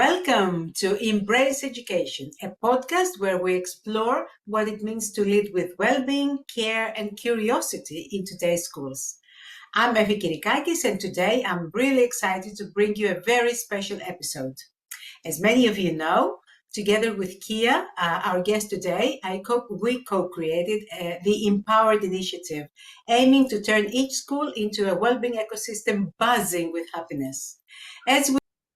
Welcome to Embrace Education, a podcast where we explore what it means to lead with well-being, care, and curiosity in today's schools. I'm Evi Kirikakis, and today I'm really excited to bring you a very special episode. As many of you know, together with Kia, our guest today, we co-created the Empowered Initiative, aiming to turn each school into a well-being ecosystem buzzing with happiness.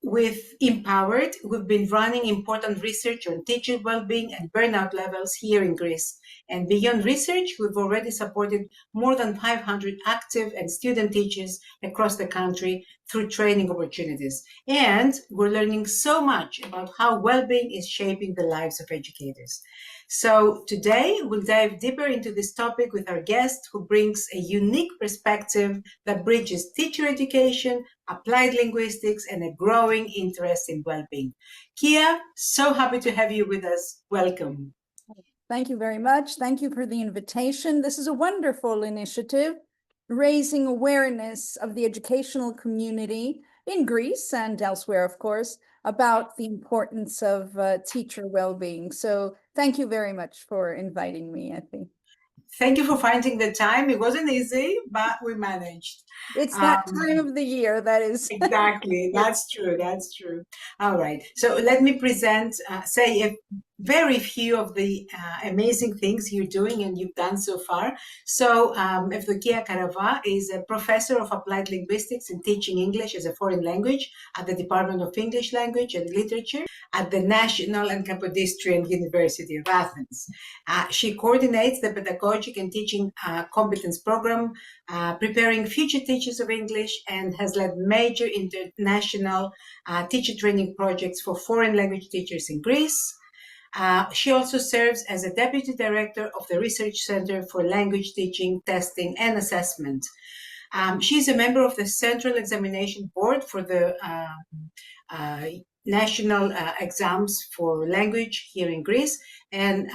With Empowered, we've been running important research on teacher well-being and burnout levels here in Greece. And beyond research, we've already supported more than 500 active and student teachers across the country through training opportunities. And we're learning so much about how well-being is shaping the lives of educators. So today, we'll dive deeper into this topic with our guest, who brings a unique perspective that bridges teacher education, applied linguistics, and a growing interest in well-being. Kia, so happy to have you with us. Welcome. Thank you very much. Thank you for the invitation. This is a wonderful initiative, raising awareness of the educational community in Greece and elsewhere, of course, about the importance of teacher well-being. So thank you very much for inviting me, Effie. Thank you for finding the time. It wasn't easy, but we managed. It's that time of the year, that is. Exactly. That's true. That's true. All right. So let me say a very few of the amazing things you're doing and you've done so far. So Evdokia Karavas is a professor of applied linguistics and teaching English as a foreign language at the Department of English Language and Literature at the National and Capodistrian University of Athens. She coordinates the pedagogic and teaching competence program, preparing future teachers of English, and has led major international teacher training projects for foreign language teachers in Greece. She also serves as a Deputy Director of the Research Center for Language Teaching, Testing and Assessment. She's a member of the Central Examination Board for the national exams for language here in Greece, and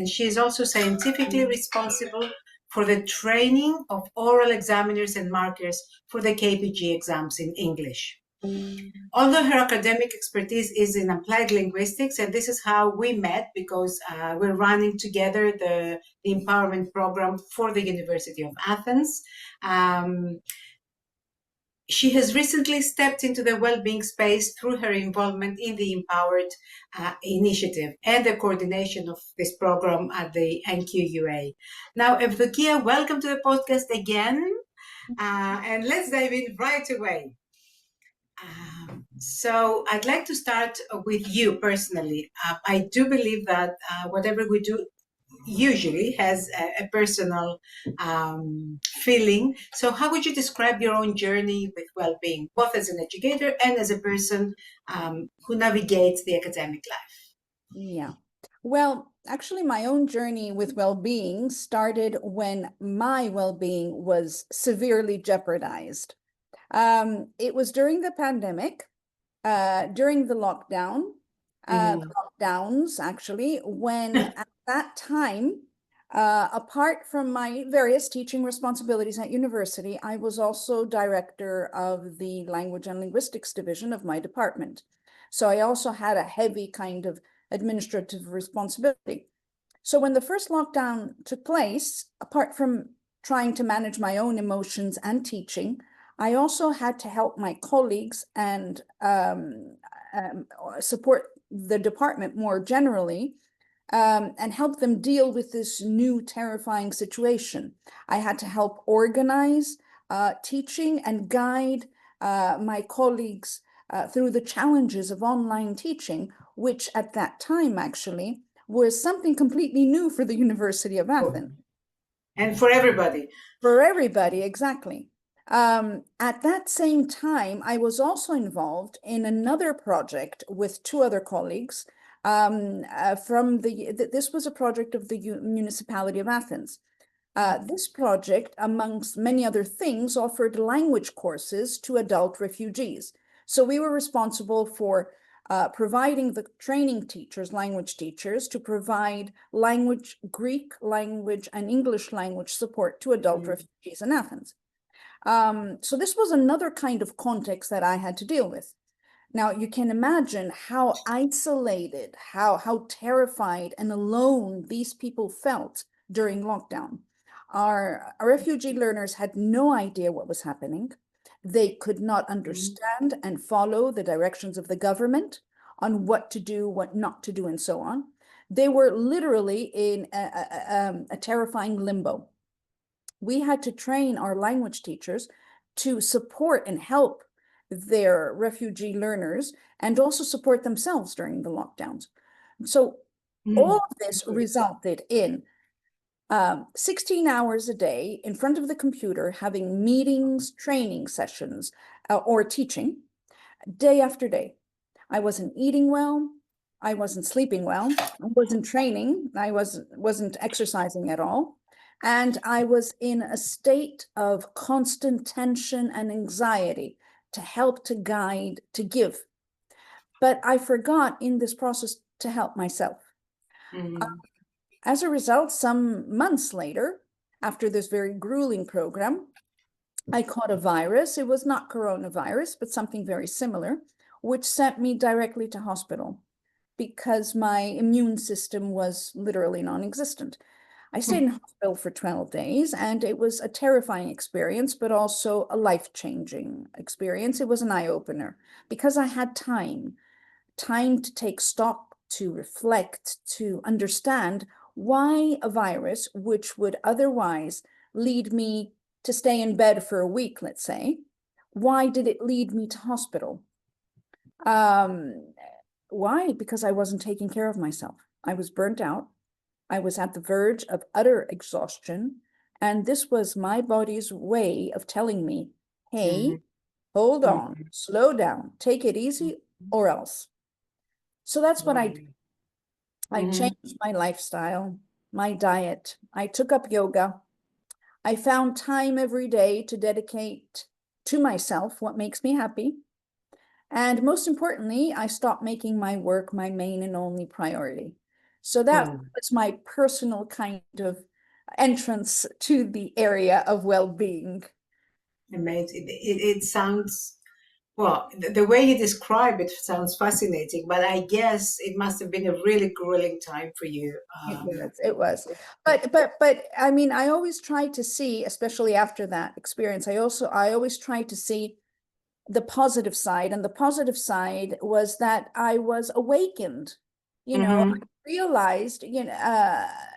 she is also scientifically responsible for the training of oral examiners and markers for the KPG exams in English. Although her academic expertise is in applied linguistics, and this is how we met because we're running together the empowerment program for the University of Athens. She has recently stepped into the well-being space through her involvement in the Empowered Initiative and the coordination of this program at the NQUA. Now, Evdokia, welcome to the podcast again, and let's dive in right away. So I'd like to start with you personally. I do believe that whatever we do usually has a personal feeling. So how would you describe your own journey with well-being, both as an educator and as a person who navigates the academic life? Yeah. Well, actually, my own journey with well-being started when my well-being was severely jeopardized. It was during the pandemic, during the lockdowns, actually, when at that time, apart from my various teaching responsibilities at university, I was also director of the Language and Linguistics division of my department. So I also had a heavy kind of administrative responsibility. So when the first lockdown took place, apart from trying to manage my own emotions and teaching, I also had to help my colleagues and support the department more generally, and help them deal with this new terrifying situation. I had to help organize teaching and guide my colleagues through the challenges of online teaching, which at that time actually was something completely new for the University of Athens. And for everybody. For everybody, exactly. At that same time, I was also involved in another project with two other colleagues. This was a project of the Municipality of Athens. This project, amongst many other things, offered language courses to adult refugees. So we were responsible for providing the training teachers, language teachers, to provide Greek language and English language support to adult refugees in Athens. So this was another kind of context that I had to deal with. Now, you can imagine how isolated, how terrified and alone these people felt during lockdown. Our refugee learners had no idea what was happening. They could not Mhm. understand and follow the directions of the government on what to do, what not to do, and so on. They were literally in a terrifying limbo. We had to train our language teachers to support and help their refugee learners and also support themselves during the lockdowns. So all Mm. of this resulted in 16 hours a day in front of the computer, having meetings, training sessions, or teaching day after day. I wasn't eating well. I wasn't sleeping well. I wasn't training. I wasn't exercising at all. And I was in a state of constant tension and anxiety to help, to guide, to give. But I forgot in this process to help myself. Mm. As a result, some months later, after this very grueling program, I caught a virus. It was not coronavirus, but something very similar, which sent me directly to hospital because my immune system was literally non-existent. I stayed in hospital for 12 days and it was a terrifying experience, but also a life-changing experience. It was an eye-opener because I had time to take stock, to reflect, to understand why a virus, which would otherwise lead me to stay in bed for a week, let's say, why did it lead me to hospital? Um, why? Because I wasn't taking care of myself. I was burnt out. I was at the verge of utter exhaustion. And this was my body's way of telling me, hey, Mhm. hold on, Mhm. slow down, take it easy, or else. So that's what I did. Right. I Mhm. changed my lifestyle, my diet. I took up yoga. I found time every day to dedicate to myself what makes me happy. And most importantly, I stopped making my work my main and only priority. So that Mm. was my personal kind of entrance to the area of well-being. Amazing. It sounds, well, the way you describe it sounds fascinating, but I guess it must have been a really grueling time for you. It was. But I mean, I always try to see, especially after that experience, I always try to see the positive side. And the positive side was that I was awakened. I Mm-hmm. realized,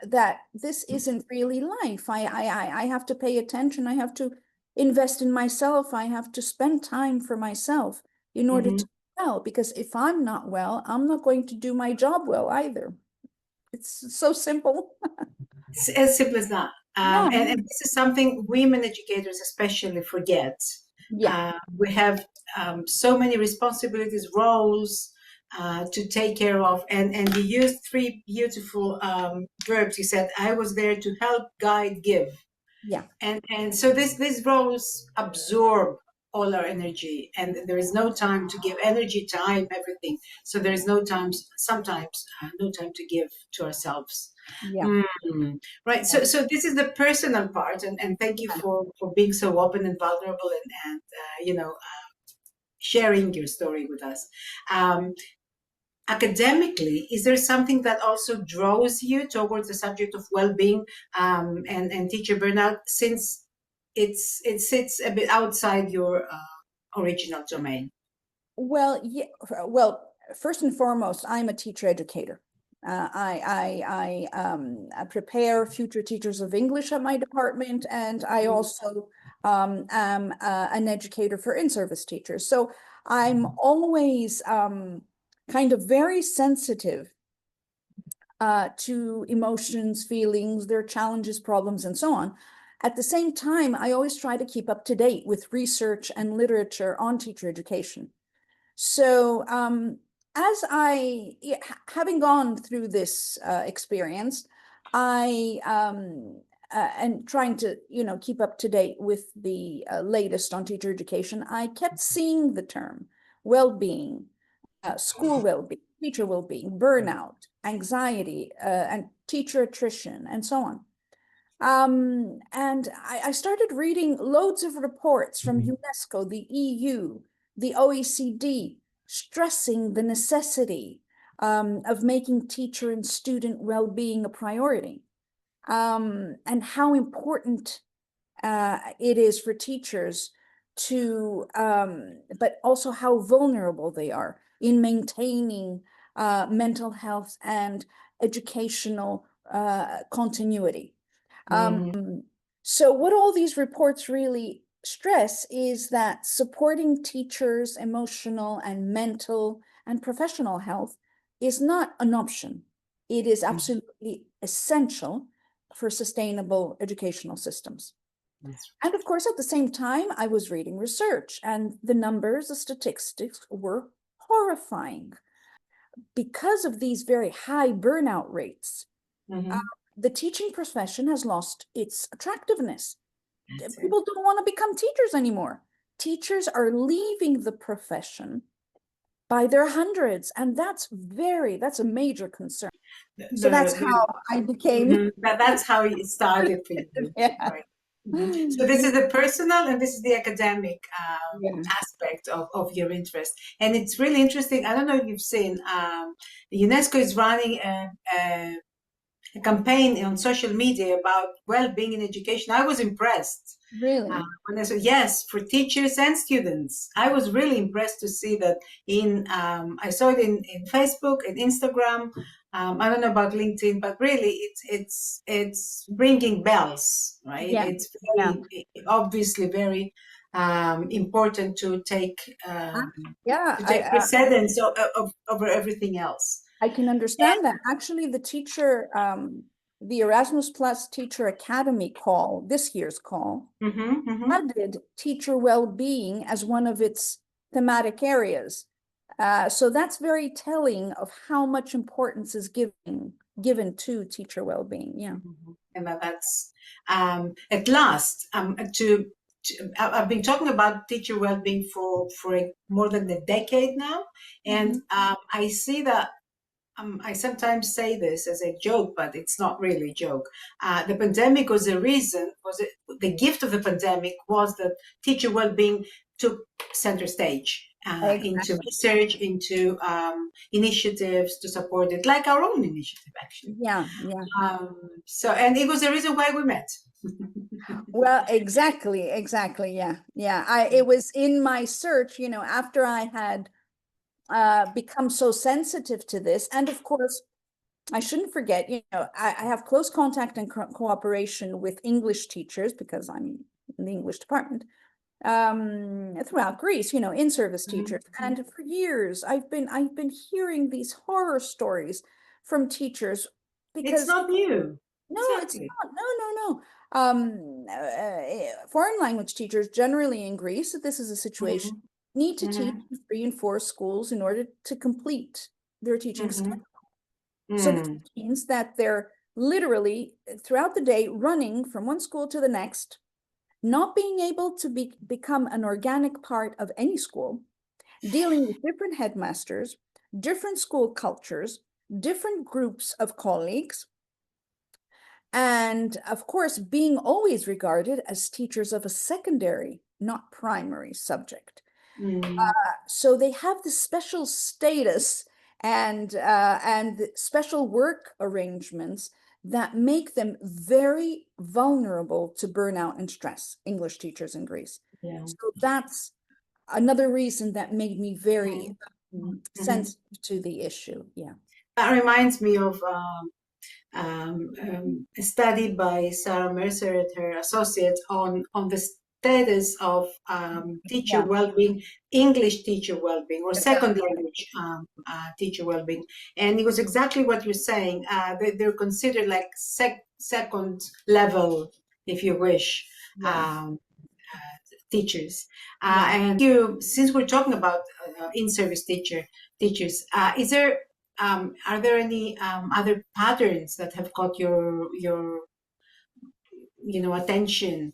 that this isn't really life. I have to pay attention. I have to invest in myself. I have to spend time for myself in order Mm-hmm. to be well, because if I'm not well, I'm not going to do my job well either. It's so simple. It's as simple as that. Yeah, And this is something women educators especially forget. yeah, We have so many responsibilities, roles to take care of. And you used three beautiful verbs. You said, I was there to help, guide, give. yeah, And so these roles absorb all our energy, and there is no time to give energy, time, everything. So there is no time, sometimes no time to give to ourselves. yeah, Mm. Right. So this is the personal part, and thank you yeah. for being so open and vulnerable, and sharing your story with us. Um, Academically, is there something that also draws you towards the subject of well-being and teacher burnout, since it sits a bit outside your original domain? Well, yeah, well, first and foremost, I'm a teacher educator. I prepare future teachers of English at my department, and I also am an educator for in-service teachers. So I'm always kind of very sensitive to emotions, feelings, their challenges, problems, and so on. At the same time, I always try to keep up to date with research and literature on teacher education. So, having gone through this experience, I and trying to, keep up to date with the latest on teacher education, I kept seeing the term well-being, school well-being, teacher well-being, burnout, anxiety, and teacher attrition, and so on. And I started reading loads of reports from UNESCO, the EU, the OECD, stressing the necessity of making teacher and student well-being a priority, and how important it is for teachers to, but also how vulnerable they are in maintaining mental health and educational continuity. So what all these reports really stress is that supporting teachers' emotional and mental and professional health is not an option. It is absolutely essential for sustainable educational systems. And of course, at the same time, I was reading research, and the numbers, the statistics were horrifying. Because of these very high burnout rates, the teaching profession has lost its attractiveness. People don't want to become teachers anymore. Teachers are leaving the profession by their hundreds, and that's a major concern. So that's how I became. That's how it started for you. Yeah. Right. So this is the personal and this is the academic Yeah. aspect of your interest. And it's really interesting. I don't know if you've seen, UNESCO is running a campaign on social media about well-being in education. I was impressed. Really? When I said yes, for teachers and students. I was really impressed to see that I saw it in Facebook and Instagram. I don't know about LinkedIn, but really it's ringing bells, right? Yeah. It's obviously very important to take precedence over everything else. I can understand that. Actually, the Erasmus Plus Teacher Academy call, this year's call, added teacher well-being as one of its thematic areas. So that's very telling of how much importance is given to teacher well-being. Yeah. And that's at last I've been talking about teacher well-being for more than a decade now, and I see that I sometimes say this as a joke, but it's not really a joke. The pandemic was the gift of the pandemic was that teacher well-being took center stage into research, into initiatives to support it, like our own initiative, actually. Yeah. And it was the reason why we met. Well, exactly. Yeah. It was in my search, after I had become so sensitive to this. And of course, I shouldn't forget, I have close contact and cooperation with English teachers because I'm in the English department throughout Greece, in-service teachers. And for years, I've been hearing these horror stories from teachers because it's not new. No, exactly. It's not. No. Foreign language teachers generally in Greece, this is a situation, need to teach in 3 and 4 schools in order to complete their teaching schedule. So this means that they're literally throughout the day running from one school to the next, not being able to become an organic part of any school, dealing with different headmasters, different school cultures, different groups of colleagues, and of course, being always regarded as teachers of a secondary, not primary subject. So they have this special status and special work arrangements that make them very vulnerable to burnout and stress, English teachers in Greece. Yeah. So that's another reason that made me very sensitive to the issue. Yeah. That reminds me of a study by Sarah Mercer and her associates on the status of teacher well-being, English teacher well-being, or second language teacher well-being. And it was exactly what you're saying. They're considered like second level, if you wish, teachers. And since we're talking about in-service teachers, are there any other patterns that have caught your attention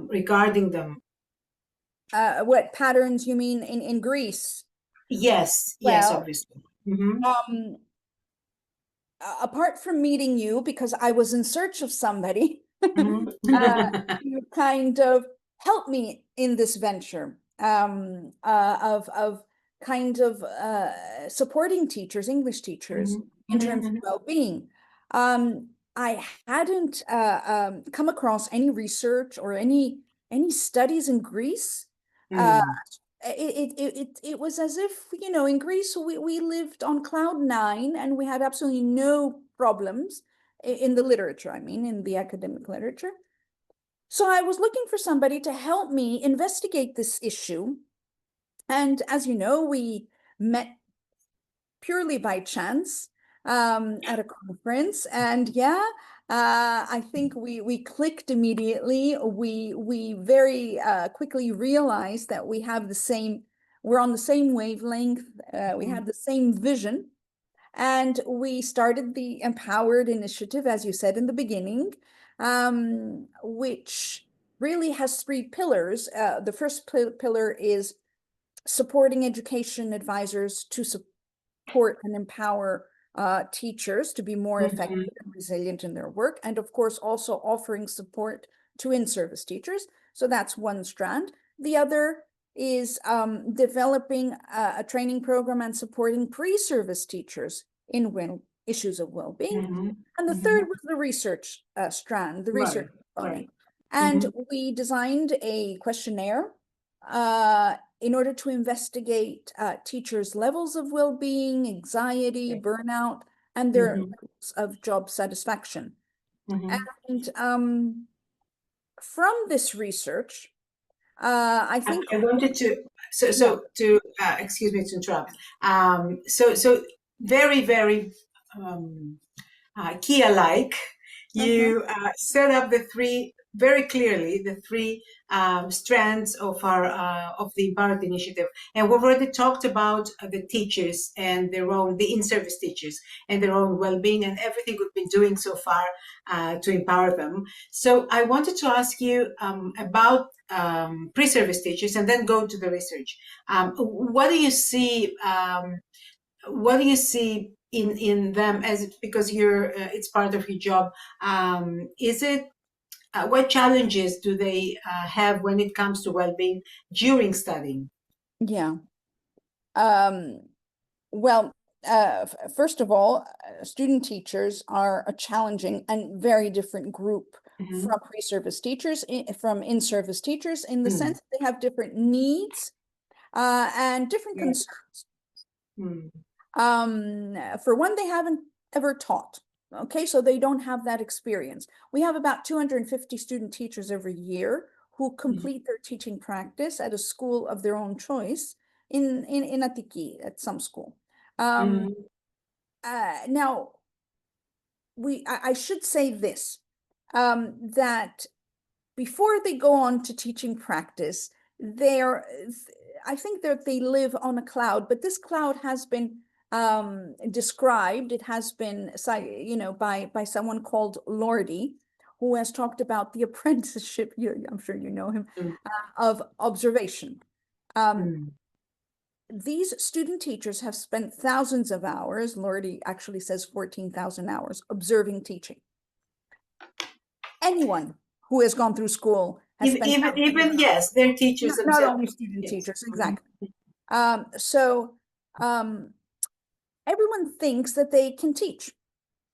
regarding them? What patterns you mean in Greece? Yes, obviously. Apart from meeting you, because I was in search of somebody you kind of helped me in this venture of kind of supporting teachers, English teachers, in terms of well-being. I hadn't come across any research or any studies in Greece. It was as if, you know, in Greece we lived on cloud nine and we had absolutely no problems in the literature, I mean, in the academic literature. So I was looking for somebody to help me investigate this issue. And as you know, we met purely by chance at a conference. And yeah, I think we clicked immediately. We very quickly realized that we're on the same wavelength. We have the same vision. And we started the Empowered Initiative, as you said in the beginning, which really has three pillars. The first pillar is supporting education advisors to support and empower teachers to be more effective and resilient in their work. And of course, also offering support to in-service teachers. So that's one strand. The other is developing a training program and supporting pre-service teachers in issues of well-being. And the third was the research strand, the research component. And we designed a questionnaire in order to investigate teachers' levels of well-being, anxiety, burnout, and their levels of job satisfaction. And from this research, I think I wanted to excuse me to interrupt. So very very key alike. You set up the three very clearly, the three strands of our of the Empowered Initiative, and we've already talked about the teachers and their own, the in-service teachers and their own well-being and everything we've been doing so far to empower them. So I wanted to ask you about pre-service teachers and then go to the research. What do you see? What do you see in them, as because you're it's part of your job? Is it what challenges do they have when it comes to well-being during studying? Yeah. Well, first of all, student teachers are a challenging and very different group from pre-service teachers, from in-service teachers, in the sense that they have different needs and different concerns. For one, they haven't ever taught. Okay, so they don't have that experience. We have about 250 student teachers every year who complete their teaching practice at a school of their own choice in Attiki, at some school. Now, I should say this, that before they go on to teaching practice, I think that they live on a cloud, but this cloud has been described. It has been, you know, by someone called Lordy, who has talked about the apprenticeship. I'm sure you know him, of observation. These student teachers have spent thousands of hours. Lordy actually says 14,000 hours observing teaching. Anyone who has gone through school has spent even yes, they're teachers not only student teachers, exactly. So everyone thinks that they can teach.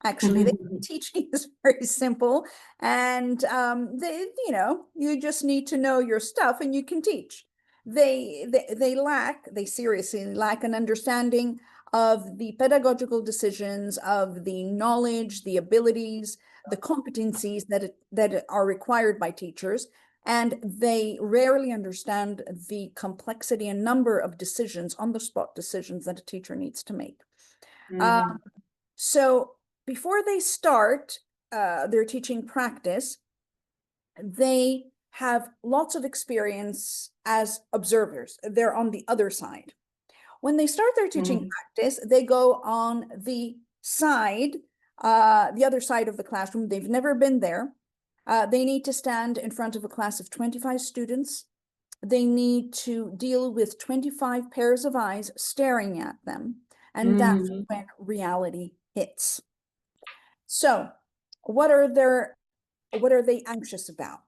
Actually, teaching is very simple, and you know, you just need to know your stuff, and you can teach. They seriously lack an understanding of the pedagogical decisions, of the knowledge, the abilities, the competencies that are required by teachers, and they rarely understand the complexity and number of decisions, on-the-spot decisions that a teacher needs to make. So before they start their teaching practice, they have lots of experience as observers. They're on the other side. When they start their teaching practice, they go on the side, the other side of the classroom. They've never been there. They need to stand in front of a class of 25 students. They need to deal with 25 pairs of eyes staring at them. And that's when reality hits. So what are they anxious about?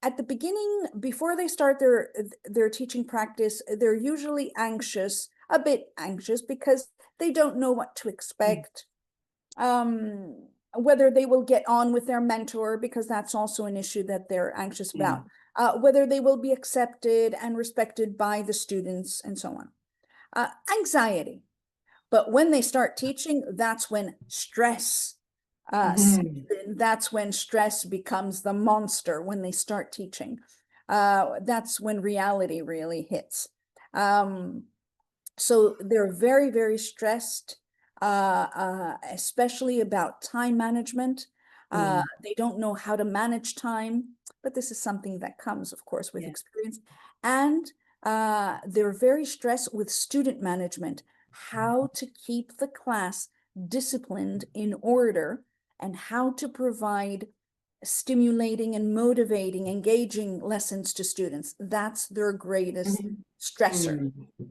At the beginning, before they start their teaching practice, they're usually anxious a bit anxious because they don't know what to expect. Whether they will get on with their mentor, because that's also an issue that they're anxious about. Whether they will be accepted and respected by the students and so on. Anxiety. But when they start teaching, that's when stress sets in. That's when stress becomes the monster when they start teaching. That's when reality really hits. So they're very, very stressed, especially about time management. They don't know how to manage time, but this is something that comes, of course, with experience. And they're very stressed with student management, how to keep the class disciplined in order, and how to provide stimulating and motivating, engaging lessons to students. That's their greatest stressor.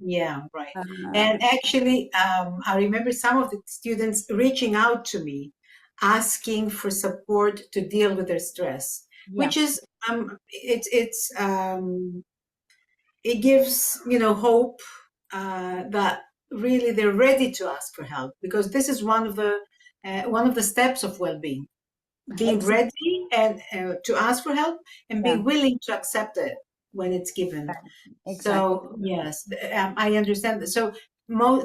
Yeah, right. Uh, And actually, I remember some of the students reaching out to me, asking for support to deal with their stress, yeah, which is it gives hope that really they're ready to ask for help, because this is one of the steps of well-being, being exactly. ready and to ask for help and Yeah, being willing to accept it when it's given. exactly. So yes, I understand that. So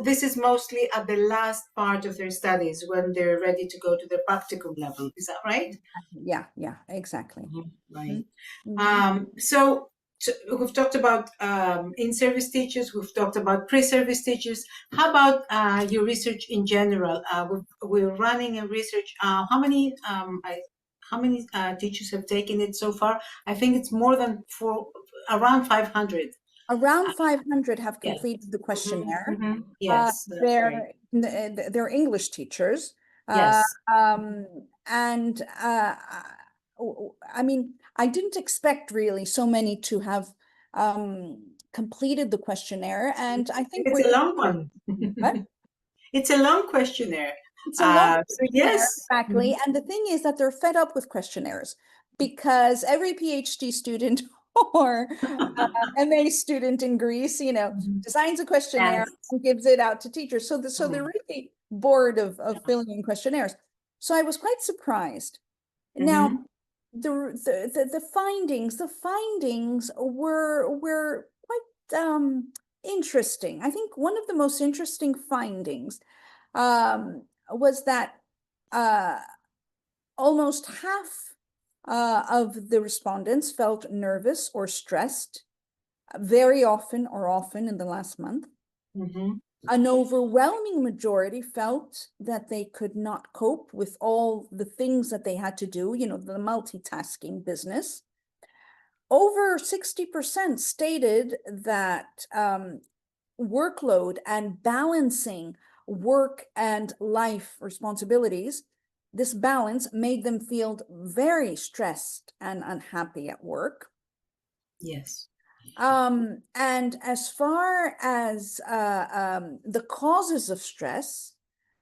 this is mostly at the last part of their studies when they're ready to go to the practical level. Is that right? Yeah, yeah, exactly. Right. Mm-hmm. So we've talked about in-service teachers. We've talked about pre-service teachers. How about your research in general? We're running a research. How many teachers have taken it so far? I think it's more than around 500. Around 500 have Yeah. completed the questionnaire. Yes, that's right. They're English teachers. Uh, Yes. and I mean, I didn't expect really so many to have completed the questionnaire, and I think It's we're a doing long one. what? It's a long questionnaire. It's a long So questionnaire, yes. exactly. And the thing is that they're fed up with questionnaires because every PhD student or MA student in Greece, designs a questionnaire Yes. and gives it out to teachers. So they're Mm. really bored of filling in questionnaires. So I was quite surprised. Now, Mhm. the findings were quite interesting. I think one of the most interesting findings was that uh, almost half of the respondents felt nervous or stressed very often or often in the last month. Mhm. An overwhelming majority felt that they could not cope with all the things that they had to do, the multitasking business. Over 60% stated that workload and balancing work and life responsibilities, this balance made them feel very stressed and unhappy at work. Yes. And as far as the causes of stress,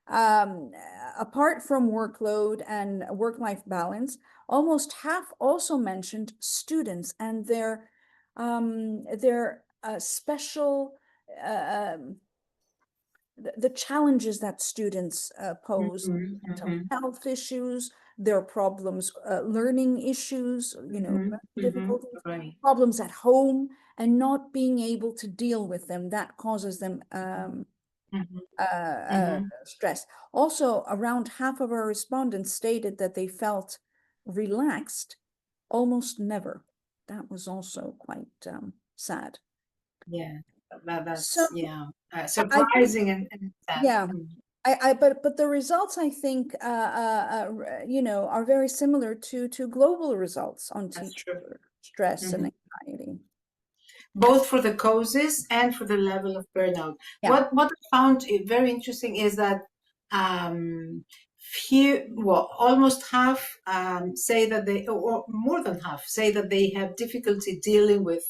apart from workload and work-life balance, almost half also mentioned students and their special the challenges that students pose, Mhm. mental Mhm. health issues, their problems, learning issues, Mhm. Mhm. difficulties, Right. problems at home, and not being able to deal with them. That causes them Mhm. Mhm. stress. Also, around half of our respondents stated that they felt relaxed almost never. That was also quite sad. Yeah. So That's yeah. I think, Surprising and sad. yeah, but the results I think are very similar to global results on That's teacher true. stress and Mhm. anxiety. Both for the causes and for the level of burnout. Yeah, What I found very interesting is that um, almost half say that or more than half, say that they have difficulty dealing with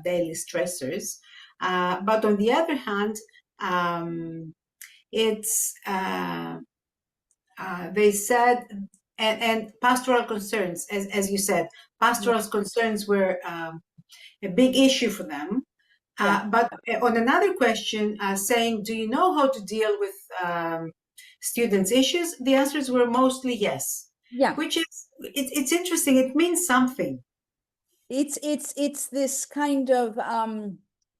daily stressors. But on the other hand, it's they said, and pastoral concerns, as you said, yeah, pastoral concerns were a big issue for them. But on another question, saying, do you know how to deal with students' issues? The answers were mostly yes, Yeah. which is, it's interesting. It means something. It's this kind of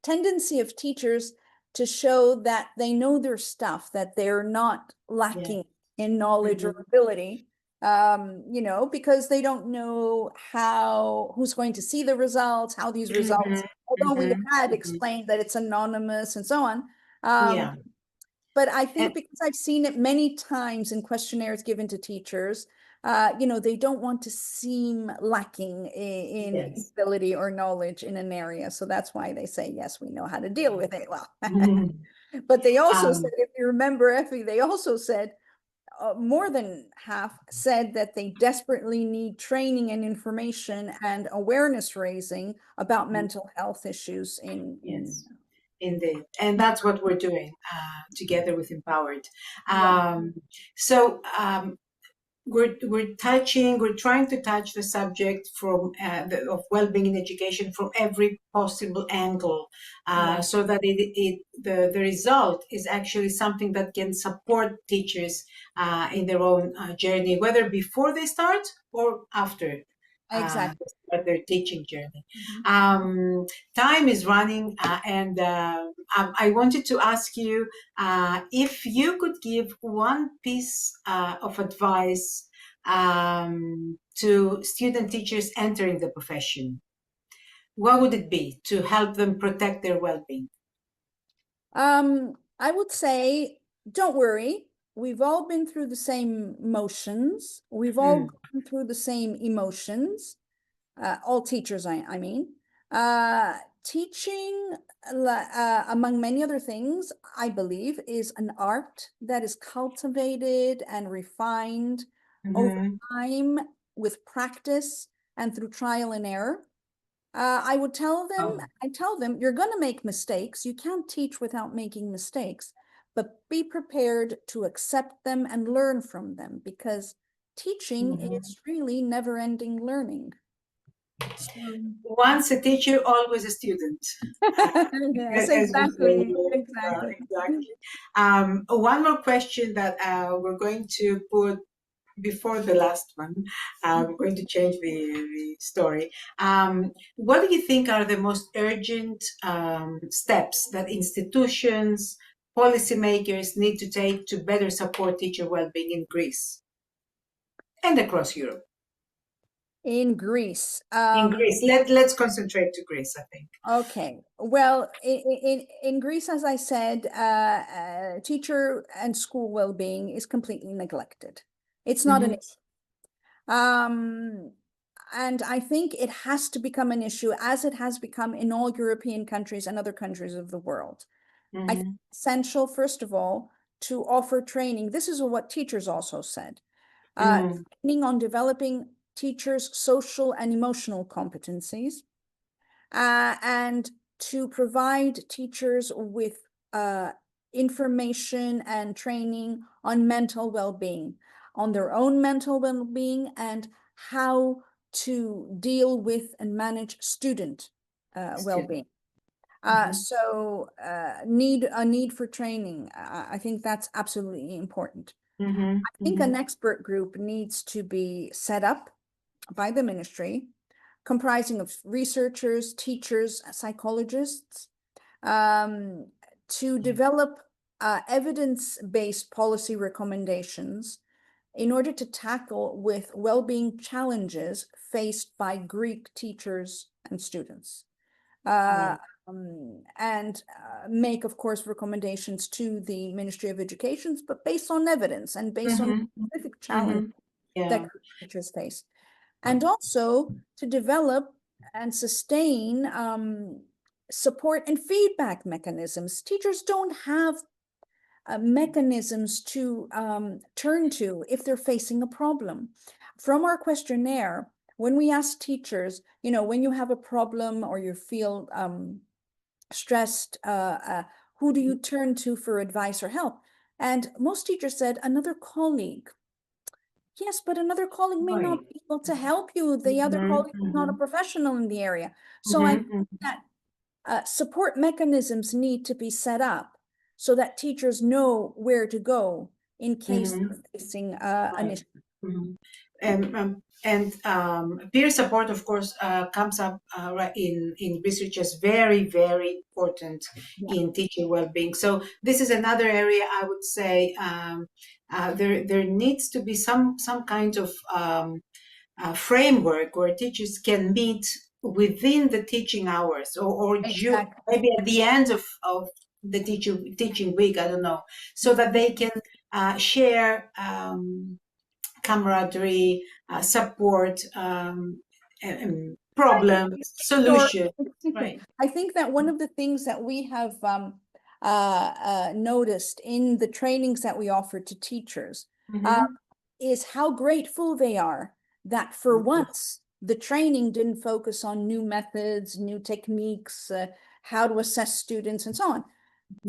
tendency of teachers to show that they know their stuff, that they're not Yeah. lacking in knowledge or Mhm. ability, because they don't know who's going to see the results, how these results, Mhm. although we Mhm. had Mhm. explained that it's anonymous and so on. Um, Yeah. but I think And because I've seen it many times in questionnaires given to teachers, they don't want to seem lacking in yes. ability or knowledge in an area. So that's why they say, yes, we know how to deal with it. Well, Mhm. but they also said, Um, if you remember, Effie, they also said, more than half said that they desperately need training and information and awareness raising about mental health issues in yes. Indeed. And that's what we're doing together with Empowered. yeah, Um, so we're trying to touch the subject of well-being in education from every possible angle, yeah, so that the result is actually something that can support teachers in their own journey, whether before they start or after exactly. their teaching journey. Mhm. Um, Time is running, and I wanted to ask you if you could give one piece of advice to student teachers entering the profession, what would it be to help them protect their well-being? I would say, don't worry. We've all been through the same motions. We've all Mm, gone through the same emotions. All teachers, I mean. Uh, Teaching, among many other things, I believe, is an art that is cultivated and refined over mhm. time with practice and through trial and error. Oh, I tell them, you're going to make mistakes. You can't teach without making mistakes, but be prepared to accept them and learn from them because teaching mhm. is really never-ending learning. So, Once a teacher, always a student, uh, yes, as we say. exactly, exactly. Exactly. One more question that we're going to put before the last one. We're going to change the story. What do you think are the most urgent steps that institutions, policymakers need to take to better support teacher well-being in Greece and across Europe? In Greece, In Greece, let's concentrate to Greece, I think. okay. Well, in Greece, as I said, teacher and school well-being is completely neglected. It's not an Mm-hmm, issue. Um, and I think it has to become an issue as it has become in all European countries and other countries of the world. I think mm-hmm, it's essential, first of all, to offer training. This is what teachers also said. mm-hmm. Training on developing teachers' social and emotional competencies, and to provide teachers with information and training on mental well-being, on their own mental well-being, and how to deal with and manage student Student. well-being. Mm-hmm, Need a need for training. I think that's absolutely important. mm-hmm, I think mm-hmm. an expert group needs to be set up by the ministry, comprising of researchers, teachers, psychologists, um, to develop evidence-based policy recommendations in order to tackle with well-being challenges faced by Greek teachers and students. Yeah. Uh, and make, of course, recommendations to the Ministry of Education, but based on evidence and based on Mm-hmm, specific challenge mm-hmm. Yeah. that teachers face. And also to develop and sustain support and feedback mechanisms. Teachers don't have mechanisms to turn to if they're facing a problem. From our questionnaire, when we ask teachers, when you have a problem or you feel stressed, who do you turn to for advice or help? And most teachers said, another colleague. Yes, but another colleague may not Right. be able to help you. The other Mm-hmm, colleague is not a mm-hmm, professional in the area. So I think mm-hmm, that support mechanisms need to be set up so that teachers know where to go in case they're facing an Right. issue. Peer support, of course, comes up right in research as very, very important in teacher well-being. So this is another area I would say there needs to be some kind of framework where teachers can meet within the teaching hours or Exactly. maybe at the end of the teaching week, I don't know, so that they can share camaraderie, support, problems, solutions. Right. I think that one of the things that we have noticed in the trainings that we offer to teachers is how grateful they are that for once the training didn't focus on new methods, new techniques, how to assess students, and so on.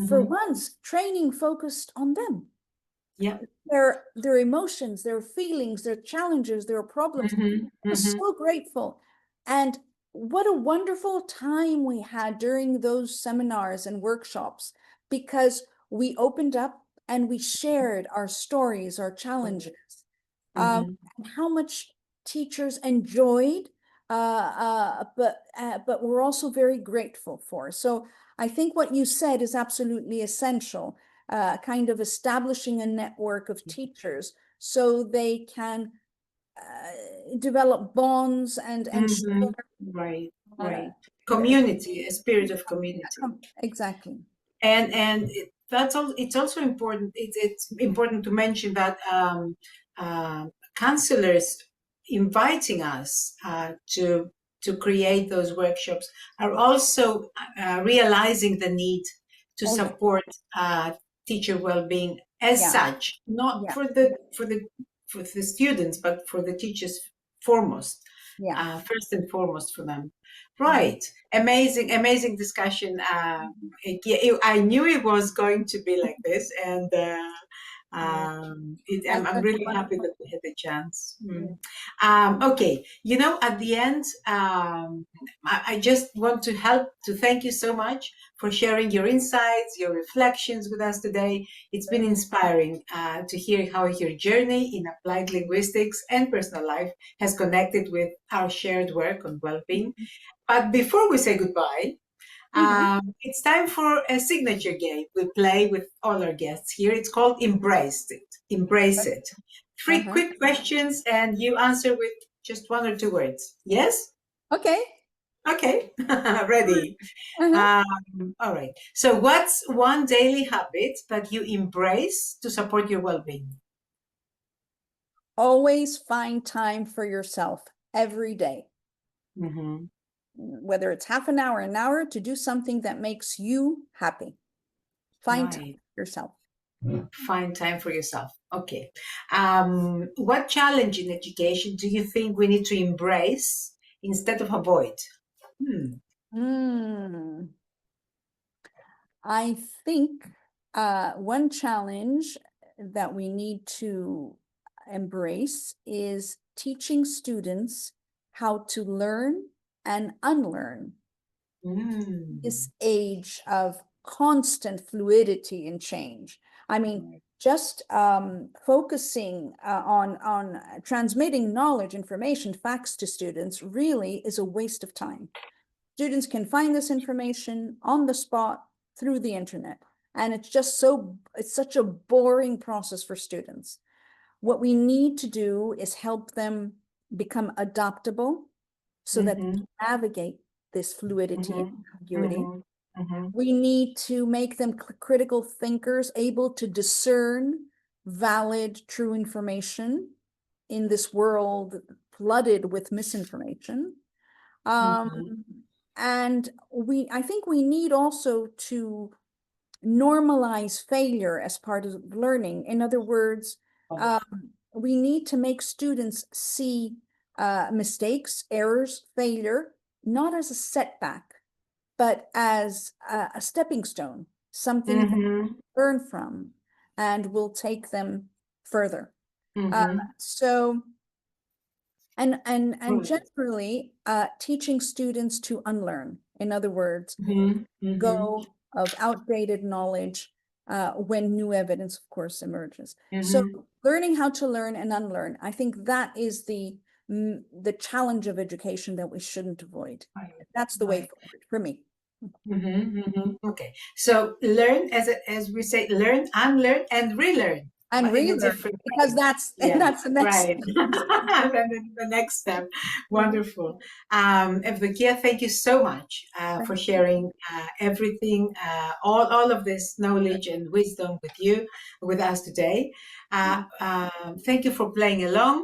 For once, training focused on them. Yeah. Their emotions, their feelings, their challenges, their problems. I'm so grateful. And what a wonderful time we had during those seminars and workshops, because we opened up and we shared our stories, our challenges, and how much teachers enjoyed, but we're also very grateful for. So I think what you said is absolutely essential. Kind of establishing a network of teachers so they can develop bonds and share. Right. Community, a spirit of community. Exactly. And that's all. It's also important. It's important to mention that counselors inviting us to create those workshops are also realizing the need to support teacher well-being as such, not for the students, but for the teachers foremost. First and foremost for them. Right. Amazing discussion. I knew it was going to be like this, and I'm really happy that we had the chance. Okay, at the end, I just want to thank you so much for sharing your insights, your reflections with us today. It's been inspiring to hear how your journey in applied linguistics and personal life has connected with our shared work on well-being. But before we say goodbye, it's time for a signature game we play with all our guests here. It's called Embrace It. Embrace It. Three quick questions, and you answer with just one or two words. Yes? Okay. Okay. Ready. All right. So what's one daily habit that you embrace to support your well-being? Always find time for yourself every day. Whether it's half an hour, to do something that makes you happy. Find time for yourself. Find time for yourself. Okay. What challenge in education do you think we need to embrace instead of avoid? I think one challenge that we need to embrace is teaching students how to learn and unlearn. This age of constant fluidity and change. I mean, just focusing on transmitting knowledge, information, facts to students really is a waste of time. Students can find this information on the spot through the internet, and it's such a boring process for students. What we need to do is help them become adaptable so that they can navigate this fluidity and ambiguity. We need to make them critical thinkers, able to discern valid, true information in this world flooded with misinformation. And I think we need also to normalize failure as part of learning. In other words, we need to make students see mistakes, errors, failure, not as a setback, but as a stepping stone, something to learn from and will take them further. And Right. generally teaching students to unlearn. In other words, Mhm, mhm, go of outdated knowledge when new evidence, of course, emerges. So mhm. learning how to learn and unlearn, I think that is the challenge of education that we shouldn't avoid. Right, That's the way right. forward for me. Okay. So learn, as we say, learn, unlearn, and relearn, And but in a relearn, different because way. Yeah, that's the next right. step. Then the next step. Wonderful. Evdokia, thank you so much for sharing everything, all of this knowledge and wisdom with us today. Thank you for playing along.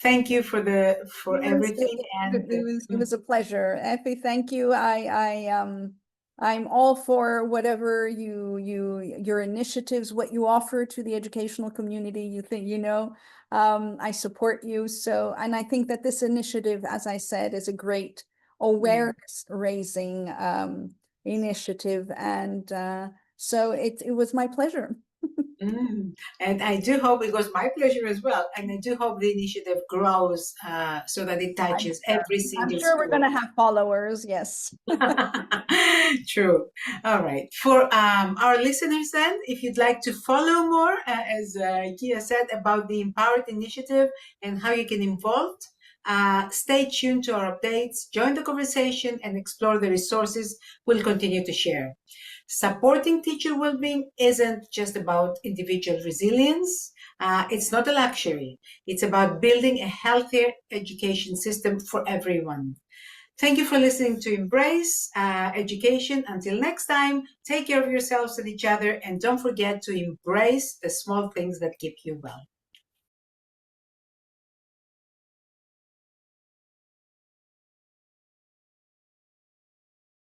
Thank you for Yes, everything and it was a pleasure. Effie, thank you. I'm all for whatever your initiatives, what you offer to the educational community. You think, I support you. So, and I think that this initiative, as I said, is a great awareness raising initiative. And so it was my pleasure. And I do hope it was my pleasure as well. And I do hope the initiative grows so that it touches every I'm single sure we're going school. to have followers. Yes. True. All right. For our listeners, then, if you'd like to follow more, as Kia said, about the Empowered Initiative and how you can involve, stay tuned to our updates, join the conversation, and explore the resources we'll continue to share. Supporting teacher well-being isn't just about individual resilience. It's not a luxury. It's about building a healthier education system for everyone. Thank you for listening to Embrace Education. Until next time, take care of yourselves and each other, and don't forget to embrace the small things that keep you well.